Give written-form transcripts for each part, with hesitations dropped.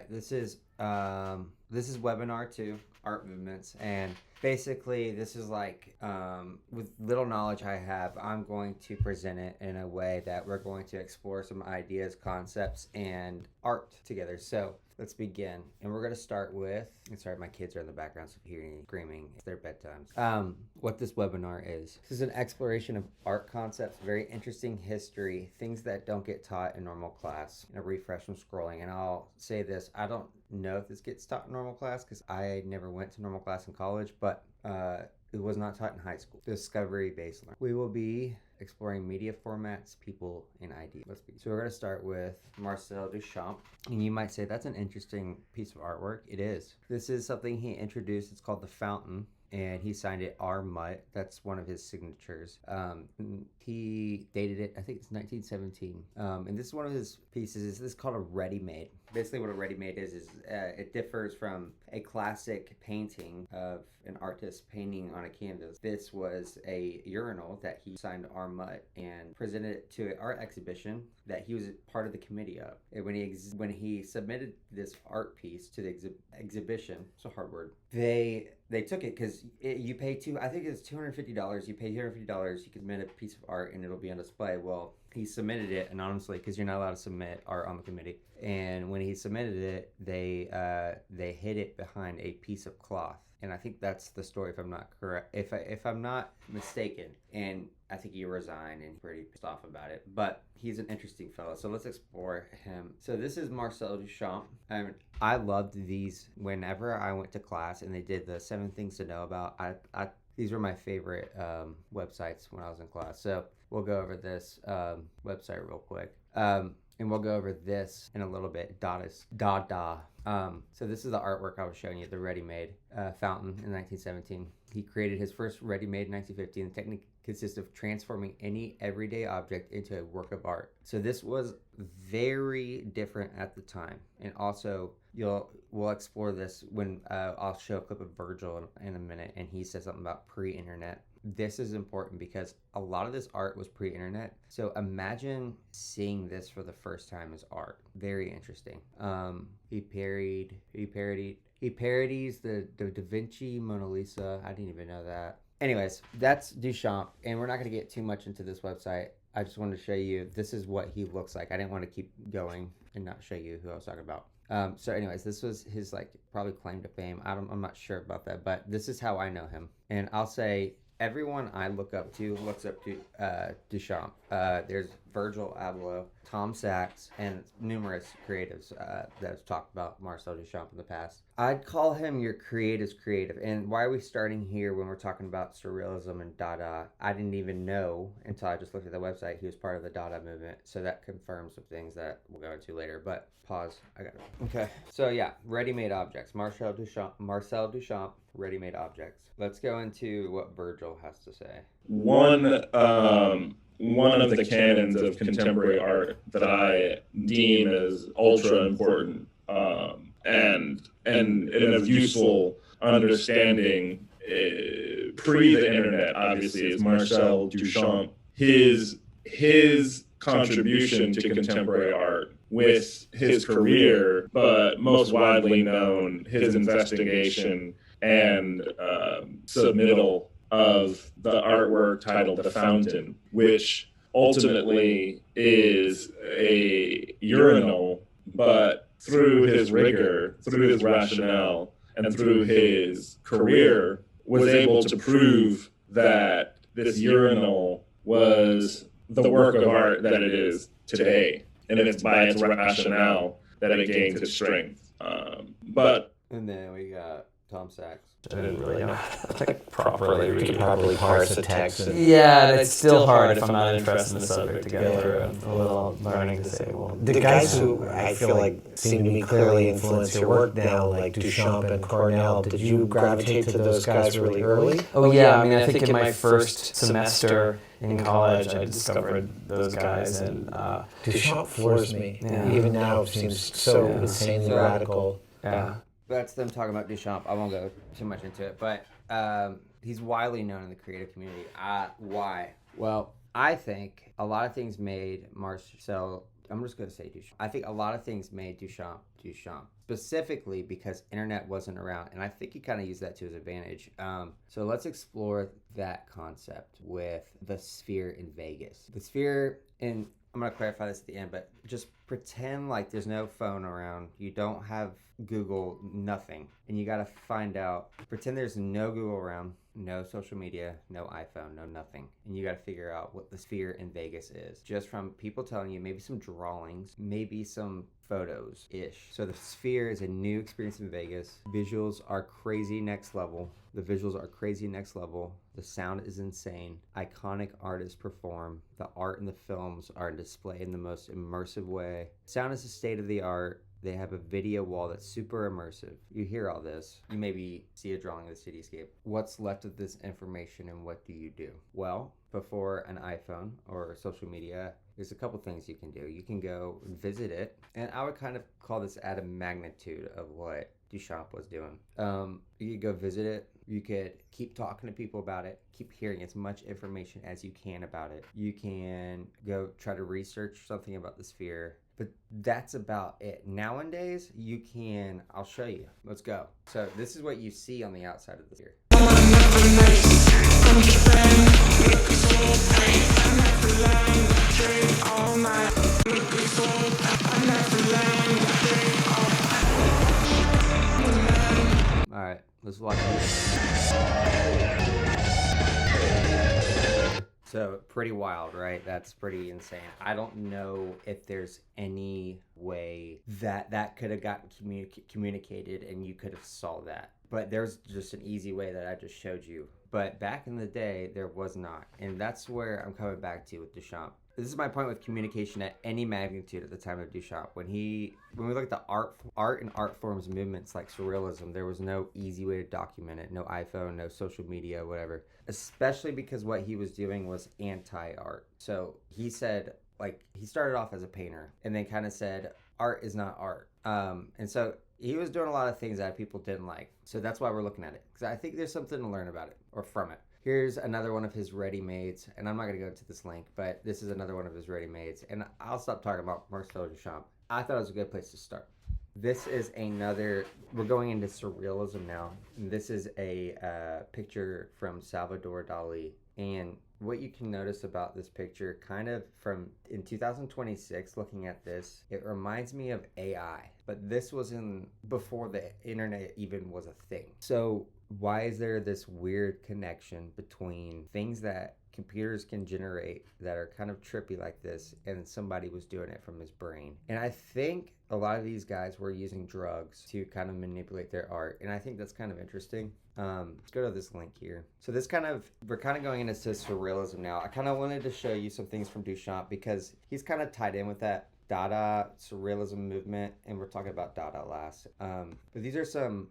This is webinar 2, art movements, and basically this is like with little knowledge I have, I'm going to present it in a way that we're going to explore some ideas, concepts, and art together. So let's begin, and we're going to start with, sorry, my kids are in the background, so if you hear any screaming, it's their bedtimes. What this webinar is. This is an exploration of art concepts, very interesting history, things that don't get taught in normal class. A refresh from scrolling, and I'll say this, I don't know if this gets taught in normal class because I never went to normal class in college, but it was not taught in high school. Discovery-based learning. We will be exploring media formats, people, and ideas. So we're going to start with Marcel Duchamp. And you might say, that's an interesting piece of artwork. It is. This is something he introduced. It's called The Fountain. And he signed it R. Mutt. That's one of his signatures. He dated it, I think it's 1917. And this is one of his pieces. This is called a ready-made. Basically what a ready-made is it differs from a classic painting of an artist painting on a canvas. This was a urinal that he signed R. Mutt and presented it to an art exhibition that he was part of the committee of. And when he submitted this art piece to the exhibition, it's a hard word, they took it because you pay I think it's $250. You pay $250, you can submit a piece of art and it'll be on display. Well, he submitted it anonymously because you're not allowed to submit art on the committee. And when he submitted it, they hid it behind a piece of cloth. And I think that's the story, if I'm not correct, if I'm not mistaken. And I think he resigned and pretty pissed off about it. But he's an interesting fellow, so let's explore him. So this is Marcel Duchamp. I loved these whenever I went to class and they did the 7 things to know about. These were my favorite websites when I was in class. So we'll go over this website real quick. And we'll go over this in a little bit. Dada. So this is the artwork I was showing you, the ready-made fountain in 1917. He created his first ready-made in 1915. The technique consists of transforming any everyday object into a work of art. So this was very different at the time. And also, we'll explore this when I'll show a clip of Virgil in a minute, and he says something about pre-internet. This is important because a lot of this art was pre-internet. So imagine seeing this for the first time as art. Very interesting. He parodies the Da Vinci Mona Lisa. I didn't even know that. Anyways, that's Duchamp, and we're not going to get too much into this website. I just wanted to show you, this is what he looks like. I didn't want to keep going and not show you who I was talking about. So anyways, this was his probably claim to fame. I'm not sure about that, but this is how I know him. And I'll say, everyone I look up to looks up to Duchamp. There's Virgil Abloh, Tom Sachs, and numerous creatives that have talked about Marcel Duchamp in the past. I'd call him your creative's creative. And why are we starting here when we're talking about Surrealism and Dada? I didn't even know until I just looked at the website he was part of the Dada movement. So that confirms some things that we'll go into later. But pause. I got it. Okay. So yeah, ready-made objects. Marcel Duchamp, ready-made objects. Let's go into what Virgil has to say. One of the canons of contemporary art that I deem as ultra important and of useful understanding pre the internet, obviously, is Marcel Duchamp. His contribution to contemporary art with his career, but most widely known, his investigation and submittal of the artwork titled The Fountain, which ultimately is a urinal, but through his rigor, through his rationale, and through his career, was able to prove that this urinal was the work of art that it is today. And it's by its rationale that it gains its strength. And then we got Tom Sachs. I didn't really know properly read it. Probably parse the text. Yeah, it's still hard if I'm not interested in the subject to go through a little learning to say, well, The guys who I feel like seem to be clearly influence your work now, like Duchamp and Cornell, did you gravitate to those guys really early? Oh yeah, I mean, I think in my first semester in college, I discovered those guys, and Duchamp floors me. Yeah. Even now, it seems so insanely radical. yeah. That's them talking about Duchamp. I won't go too much into it, but he's widely known in the creative community. Why? Well, I think a lot of things made Marcel I'm just going to say Duchamp. I think a lot of things made Duchamp specifically because internet wasn't around, and I think he kind of used that to his advantage. So let's explore that concept with the sphere in Vegas. The sphere in, I'm going to clarify this at the end, but just pretend like there's no phone around. You don't have Google, nothing. And you got to find out, pretend there's no Google around, no social media, no iPhone, no nothing. And you got to figure out what the sphere in Vegas is. Just from people telling you, maybe some drawings, maybe some photos-ish. So the sphere is a new experience in Vegas. Visuals are crazy next level. The visuals are crazy next level. The sound is insane. Iconic artists perform. The art and the films are displayed in the most immersive way. Sound is the state of the art. They have a video wall that's super immersive. You hear all this. You maybe see a drawing of the cityscape. What's left of this information and what do you do? Well, before an iPhone or social media, there's a couple things you can do. You can go visit it, and I would kind of call this at a magnitude of what Duchamp was doing. You could go visit it. You could keep talking to people about it, keep hearing as much information as you can about it. You can go try to research something about the sphere, but that's about it. Nowadays, you can, I'll show you. Let's go. So this is what you see on the outside of the sphere. All right, let's watch this. So pretty wild, right? That's pretty insane. I don't know if there's any way that could have gotten communicated and you could have saw that. But there's just an easy way that I just showed you. But back in the day, there was not. And that's where I'm coming back to with Duchamp. This is my point with communication at any magnitude at the time of Duchamp. When we look at the art and art forms movements like Surrealism, there was no easy way to document it. No iPhone, no social media, whatever. Especially because what he was doing was anti-art. So he said, like, he started off as a painter and then kind of said, art is not art. And so he was doing a lot of things that people didn't like. So that's why we're looking at it. Because I think there's something to learn about it or from it. Here's another one of his ready-mades, and I'm not going to go into this link, but this is another one of his ready-mades, and I'll stop talking about Marcel Duchamp. I thought it was a good place to start. This is another, we're going into Surrealism now, and this is a picture from Salvador Dali, and what you can notice about this picture, kind of from in 2026, looking at this, it reminds me of AI, but this was before the internet even was a thing. So why is there this weird connection between things that computers can generate that are kind of trippy like this and somebody was doing it from his brain? And I think a lot of these guys were using drugs to kind of manipulate their art, and I think that's kind of interesting. Let's go to this link here. So we're kind of going into Surrealism now. I kind of wanted to show you some things from Duchamp because he's kind of tied in with that Dada Surrealism movement, and we're talking about Dada last. But these are some,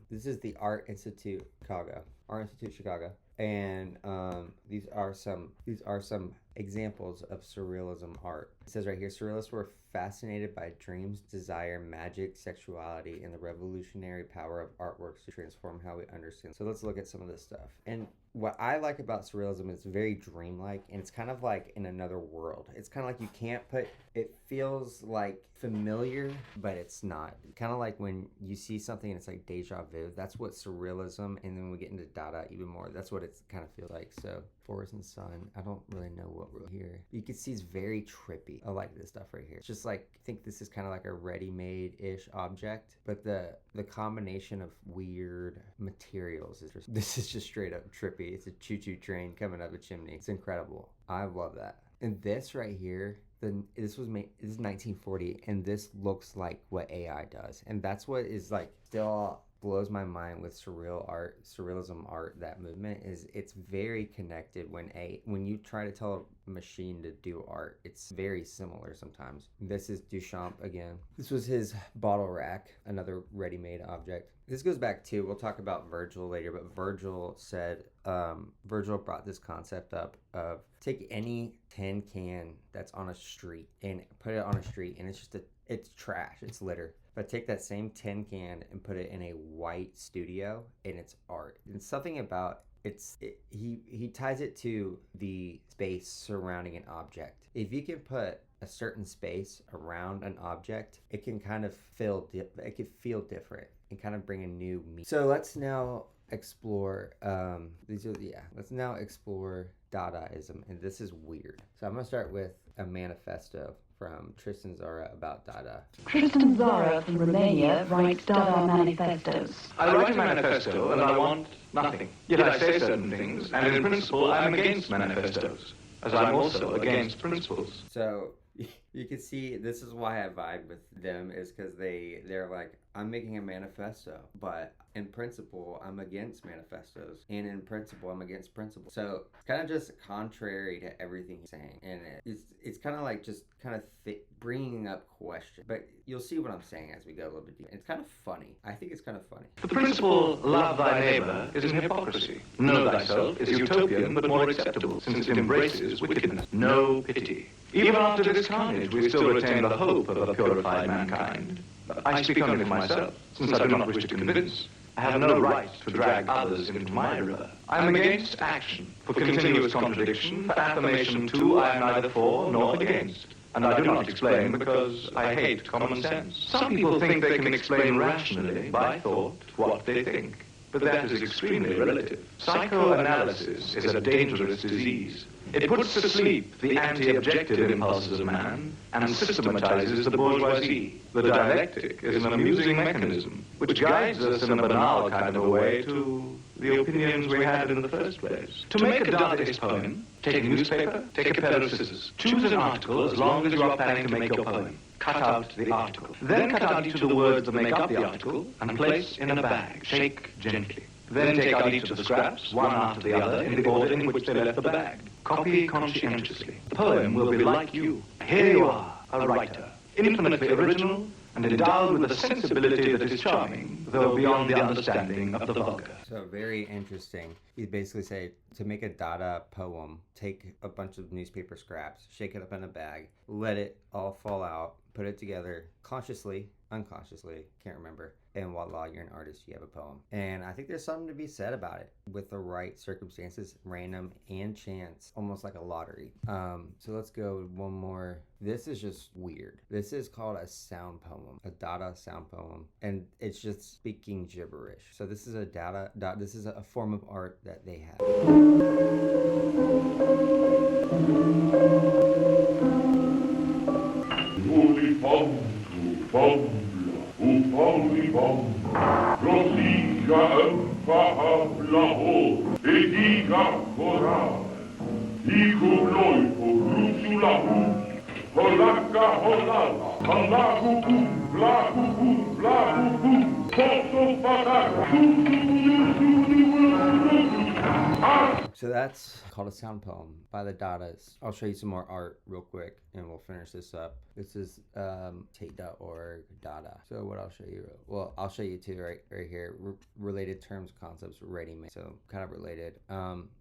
this is the Art Institute Chicago. And these are some examples of Surrealism art. It says right here, Surrealists were fascinated by dreams, desire, magic, sexuality, and the revolutionary power of artworks to transform how we understand. So let's look at some of this stuff. And what I like about Surrealism is it's very dreamlike, and it's kind of like in another world. It's kind of like you can't put, it feels like familiar, but it's not. Kind of like when you see something and it's like deja vu. That's what Surrealism, and then we get into Dada even more. That's what it kind of feels like. So forest and sun, I don't really know what we're here. You can see it's very trippy. I like this stuff right here. It's just like, I think this is kind of like a ready-made-ish object, but the combination of weird materials is just, this is just straight up trippy. It's a choo-choo train coming up a chimney. It's incredible. I love that. And this right here, this is 1940, and this looks like what AI does. And that's what is like still blows my mind with surrealism art, that movement, is it's very connected. When you try to tell a machine to do art, it's very similar sometimes. This is Duchamp again. This was his bottle rack, another ready-made object. This goes back to, we'll talk about Virgil later, but Virgil said, Virgil brought this concept up of take any tin can that's on a street and put it on a street, and it's trash, it's litter. But take that same tin can and put it in a white studio, and it's art. And something about he ties it to the space surrounding an object. If you can put a certain space around an object, it can kind of feel different and kind of bring a new meaning. So let's now explore let's now explore Dadaism, and this is weird. So I'm gonna start with a manifesto from Tristan Zara about Dada. Tristan Zara from Romania writes Dada manifestos. I write a manifesto and I want nothing. Yet I say certain things, and in principle I'm against manifestos, as I'm also against principles. So you can see this is why I vibe with them, is because they're like, I'm making a manifesto, but in principle I'm against manifestos, and in principle I'm against principles. So it's kind of just contrary to everything he's saying, and it's kind of like just kind of bringing up questions. But you'll see what I'm saying as we go a little bit deeper. It's kind of funny. I think it's kind of funny. The principle, love thy neighbor, is an hypocrisy. Know thyself is utopian but more acceptable, since it embraces wickedness. No pity. Even after this carnage, we still retain the hope of a purified mankind. I speak only for myself, since I do not wish to convince. I have no right to drag others into my river. I am against action, for continuous contradiction, for affirmation too I am neither for nor against. And I do not explain because I hate common sense. Some people think they can explain rationally, by thought, what they think. But that is extremely relative. Psychoanalysis is a dangerous disease. It puts to sleep the anti-objective impulses of man and systematizes the bourgeoisie. The dialectic is an amusing mechanism which guides us in a banal kind of a way to the opinions we had in the first place. To make a Dadaist poem, take a newspaper, take a pair of scissors. Choose an article as long as you are planning to make your poem. Cut out the article. Then cut out each of the words that make up the article and place in a bag. Shake gently. Then take out each of the scraps, one after the other, in the order in which they left the bag. Copy conscientiously. The poem will be like you. Here you are, a writer, infinitely original and endowed with a sensibility that is charming, though beyond the understanding of the vulgar. So very interesting. You basically say, to make a Dada poem, take a bunch of newspaper scraps, shake it up in a bag, let it all fall out, put it together consciously, unconsciously, can't remember, and voila, you're an artist, you have a poem. And I think there's something to be said about it. With the right circumstances, random and chance, almost like a lottery. So let's go one more. This is just weird. This is called a sound poem, a Dada sound poem, and it's just speaking gibberish. So this is a Dada, this is a form of art that they have. Rosica împahapla ho, ediga corale, Icu noi po brusula hu, holaca holala, halagu hu, blahu hu, blahu hu, poso pataca, So that's called a sound poem by the Dadas. I'll show you some more art real quick and we'll finish this up. This is tate.org Dada. So what I'll show you, well, I'll show you two right here. Related terms, concepts, ready-made. So kind of related.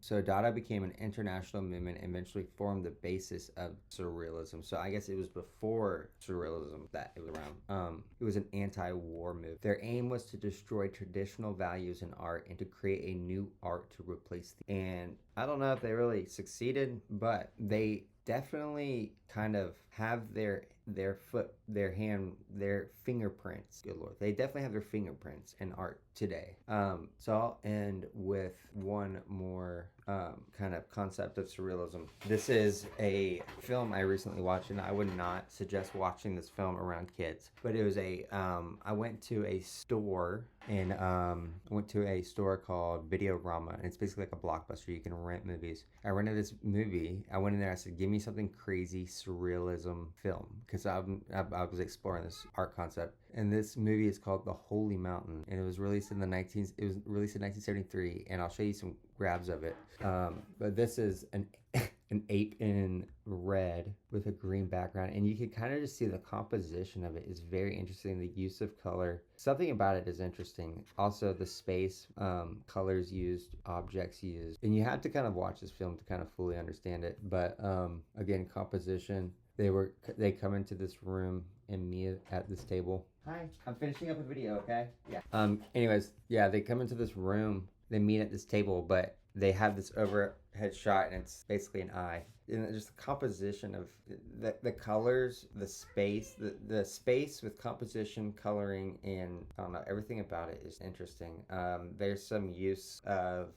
So Dada became an international movement and eventually formed the basis of Surrealism. So I guess it was before Surrealism that it was around. It was an anti-war movement. Their aim was to destroy traditional values in art and to create a new art to replace the, and I don't know if they really succeeded, but they definitely kind of have their fingerprints. Good Lord. They definitely have their fingerprints in art today. So I'll end with one more kind of concept of surrealism. This is a film I recently watched, and I would not suggest watching this film around kids. But it was I went to a store called Videorama, and it's basically like a Blockbuster. You can rent movies. I rented this movie. I went in there. I said, "Give me something crazy surrealism film," because I was exploring this art concept. And this movie is called The Holy Mountain, and it was released in 1973. And I'll show you some grabs of it. But this is an ape in red with a green background, and you can kind of just see the composition of it is very interesting. The use of color, something about it is interesting. Also the space, colors used, objects used, and you have to kind of watch this film to kind of fully understand it. But again, composition. They come into this room and me at this table. Hi, I'm finishing up a video, okay? Yeah. Anyways, yeah, they come into this room, they meet at this table, but they have this overhead shot and it's basically an eye. and just the composition of the colors, the space with composition, coloring, and I don't know, everything about it is interesting. There's some use of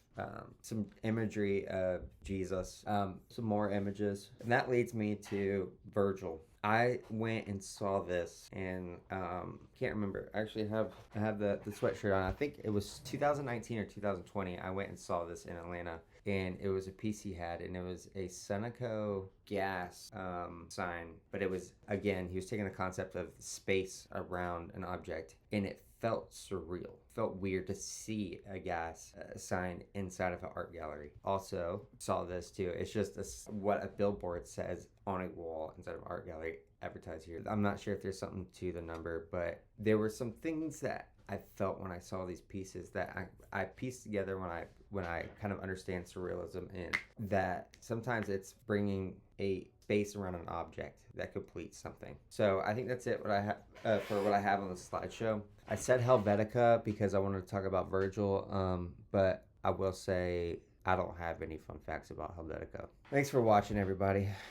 some imagery of Jesus, some more images, and that leads me to Virgil. I went and saw this, and can't remember. I actually have the sweatshirt on. I think it was 2019 or 2020. I went and saw this in Atlanta, and it was a piece he had, and it was a Seneco gas sign. But it was, again, he was taking the concept of space around an object, and it felt surreal. Felt weird to see a gas sign inside of an art gallery. Also saw this too. It's just what a billboard says on a wall inside of an art gallery. Advertise here. I'm not sure if there's something to the number, but there were some things that I felt when I saw these pieces that I pieced together when I kind of understand surrealism, and that sometimes it's bringing a space around an object that completes something. So I think that's it. What I have for what I have on the slideshow. I said Helvetica because I wanted to talk about Virgil, but I will say I don't have any fun facts about Helvetica. Thanks for watching, everybody.